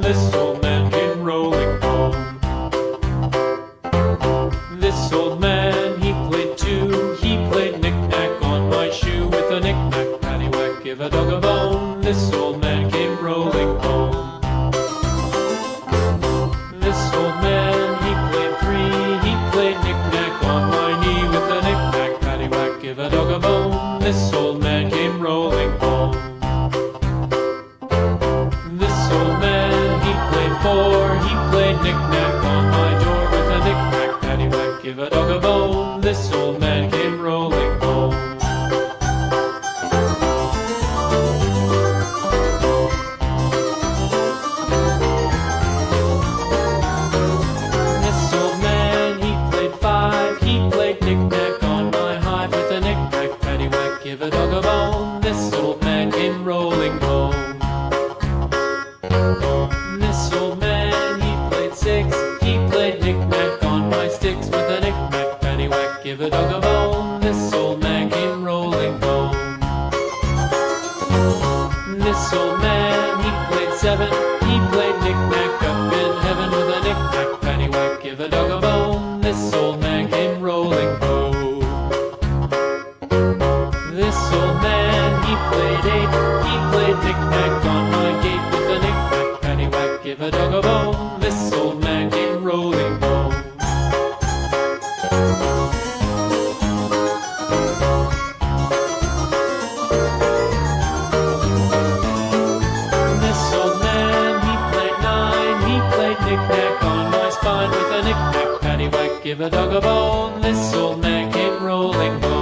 This old man came rolling home. This old man, he played too. He played knick-knack on my shoe. With a knick-knack, paddywhack, give a dog a bone. This old man came rolling home. This old man, he played three. He played knick-knack on my knee. With a knick-knack, paddywhack, give a dog a bone. This old man came rolling home. This old man, he played four. He played knick-knack on my door. With a knick-knack, paddywhack, give a dog a bone. This old man came rolling home. This old man, he played five. He played knick-knack on my hive. With a knick-knack, paddywhack, give a dog a bone. This old man came rolling home. This old man, he played six. He played knick-knack on my sticks. With a knick-knack, paddywhack, give a dog a bone. This old man came rolling home. This old man, he played seven. He played knick-knack up in heaven. With a knick-knack, paddywhack, give a dog a bone. This old man came rolling home. This old man, he played eight. He played knick-knack on my gate. With a knick-knack, paddywhack, give a dog a bone. This old man came rolling home. This old man, he played nine. He played knick-knack on my spine. With a knick-knack, paddywhack, give a dog a bone. This old man came rolling home.